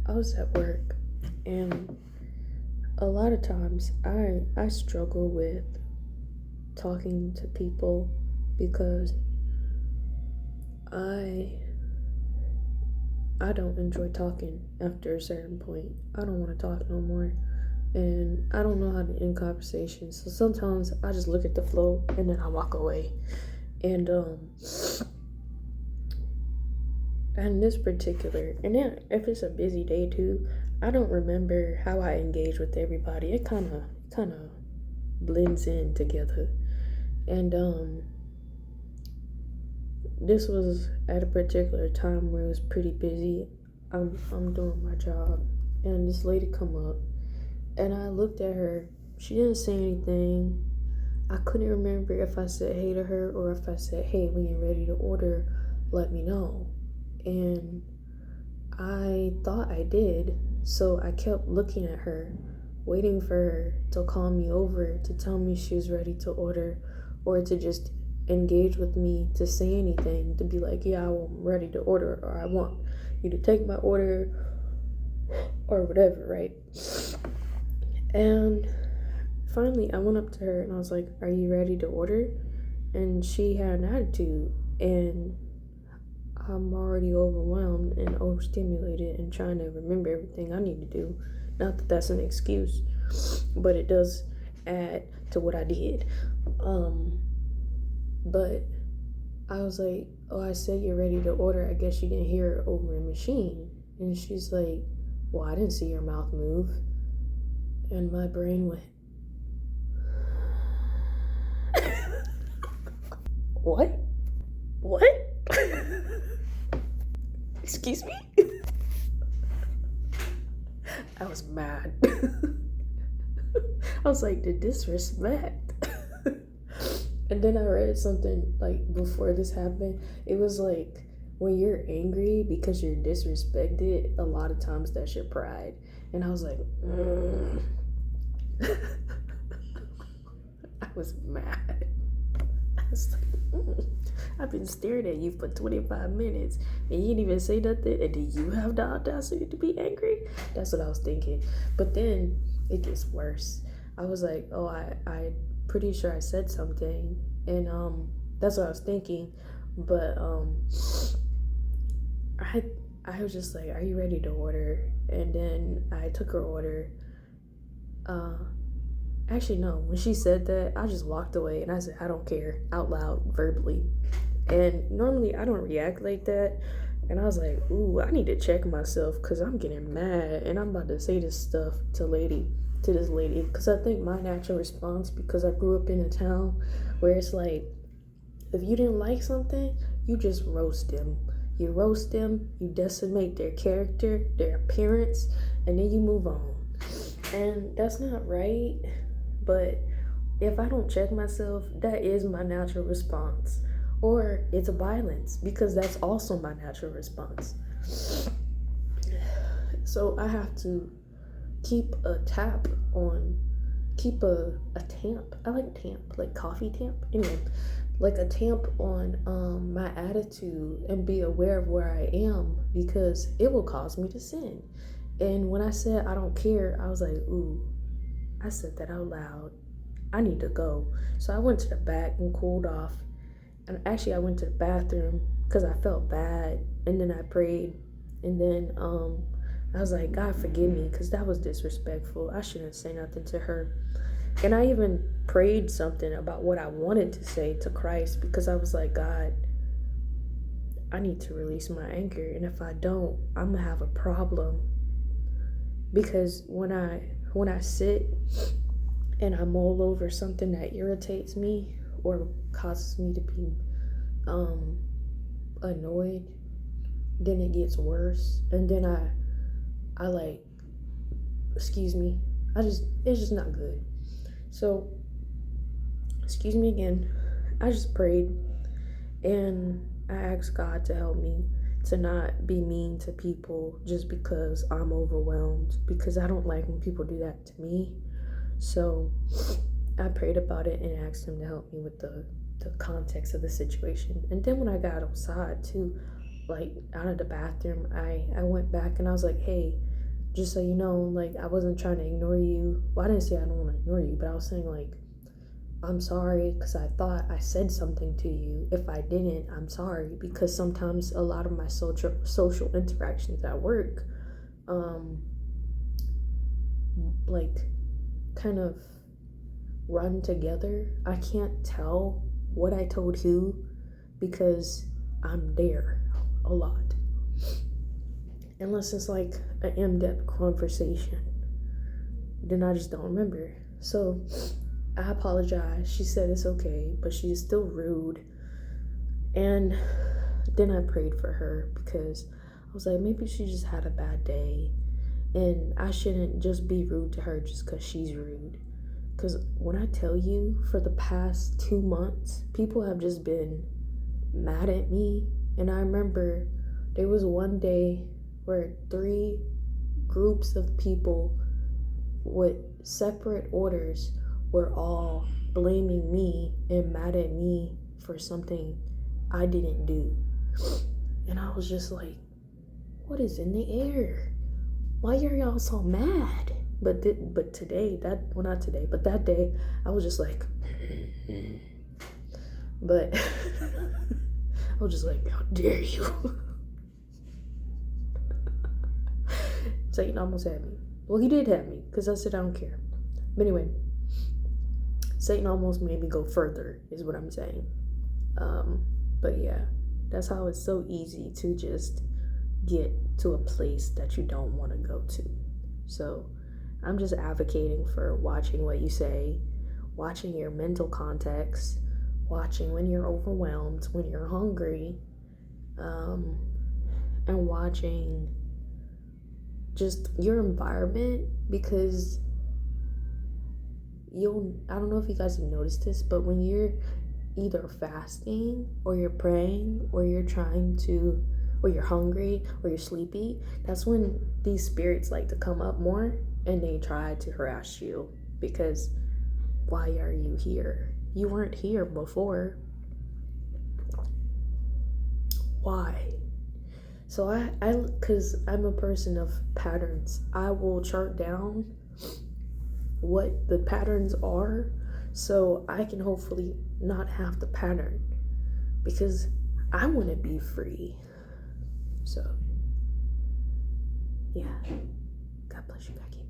I was at work, and a lot of times I struggle with talking to people because I I don't enjoy talking after a certain point. I don't want to talk no more. And I don't know how to end conversations. So sometimes I just look at the flow and then I walk away. And and this particular, and then if it's a busy day too, I don't remember how I engage with everybody. It kind of blends in together. And this was at a particular time where it was pretty busy. I'm doing my job, and this lady come up, and I looked at her. She didn't say anything. I couldn't remember if I said hey to her or if I said, hey, when you're ready to order, let me know. And I thought I did, so I kept looking at her, waiting for her to call me over to tell me she was ready to order, or to just engage with me, to say anything, to be like, yeah, I'm ready to order, or I want you to take my order, or whatever, right? And finally, I went up to her and I was like, are you ready to order? And she had an attitude, and I'm already overwhelmed and overstimulated and trying to remember everything I need to do. Not that that's an excuse, but it does add to what I did. But I was like, oh, I said you're ready to order. I guess you didn't hear it over a machine. And she's like, well, I didn't see your mouth move. And my brain went, what? What? Excuse me? I was mad. I was like, the disrespect. And then I read something like before this happened. It was like, when you're angry because you're disrespected, a lot of times that's your pride. And I was like, I was mad. I was like, I've been staring at you for 25 minutes and you didn't even say nothing. And do you have the audacity to be angry? That's what I was thinking. But then it gets worse. I was like, oh, I pretty sure I said something. And that's what I was thinking. But I was just like, are you ready to order? And then I took her order. Actually, no. When she said that, I just walked away and I said, I don't care, out loud, verbally. And normally I don't react like that. And I was like, ooh, I need to check myself because I'm getting mad and I'm about to say this stuff to this lady. Because I think my natural response, because I grew up in a town where it's like, if you didn't like something, you just roast them. You roast them, you decimate their character, their appearance, and then you move on. And that's not right. But if I don't check myself, that is my natural response. Or it's violence, because that's also my natural response. So I have to keep a tap on, keep a tamp. I like tamp, like coffee tamp. Anyway, like a tamp on my attitude and be aware of where I am, because it will cause me to sin. And when I said I don't care, I was like, ooh, I said that out loud. I need to go. So I went to the back and cooled off. And actually, I went to the bathroom because I felt bad. And then I prayed. And then I was like, God, forgive me, because that was disrespectful. I shouldn't say nothing to her. And I even prayed something about what I wanted to say to Christ, because I was like, God, I need to release my anger. And if I don't, I'm going to have a problem. Because when I sit and I mull over something that irritates me or causes me to be annoyed, then it gets worse. And then I like, excuse me, it's just not good. So, excuse me again, I just prayed and I asked God to help me to not be mean to people just because I'm overwhelmed, because I don't like when people do that to me. So I prayed about it and asked him to help me with the context of the situation. And then when I got outside too, like out of the bathroom, I went back and I was like, hey, just so you know, like, I wasn't trying to ignore you. Well, I didn't say I don't want to ignore you, but I was saying, like, I'm sorry because I thought I said something to you. If I didn't, I'm sorry, because sometimes a lot of my social interactions at work, like, kind of run together. I can't tell what I told who because I'm there a lot. Unless it's like an in-depth conversation, then I just don't remember. So I apologize. She said it's okay, but she's still rude. And then I prayed for her because I was like, maybe she just had a bad day. And I shouldn't just be rude to her just because she's rude. Because when I tell you, for the past 2 months, people have just been mad at me. And I remember there was one day where 3 groups of people with separate orders were all blaming me and mad at me for something I didn't do. And I was just like, what is in the air? Why are y'all so mad? But today, not today, but that day, I was just like, but I was just like, how dare you? Satan almost had me. Well, he did have me because I said I don't care. But anyway, Satan almost made me go further, is what I'm saying. But yeah, that's how it's so easy to just get to a place that you don't want to go to. So I'm just advocating for watching what you say, watching your mental context, watching when you're overwhelmed, when you're hungry, and watching just your environment, because I don't know if you guys have noticed this, but when you're either fasting or you're praying or you're or you're hungry or you're sleepy, that's when these spirits like to come up more and they try to harass you, because why are you here? You weren't here before. Why? So because I'm a person of patterns, I will chart down what the patterns are so I can hopefully not have the pattern, because I want to be free. So yeah, God bless you, Becky.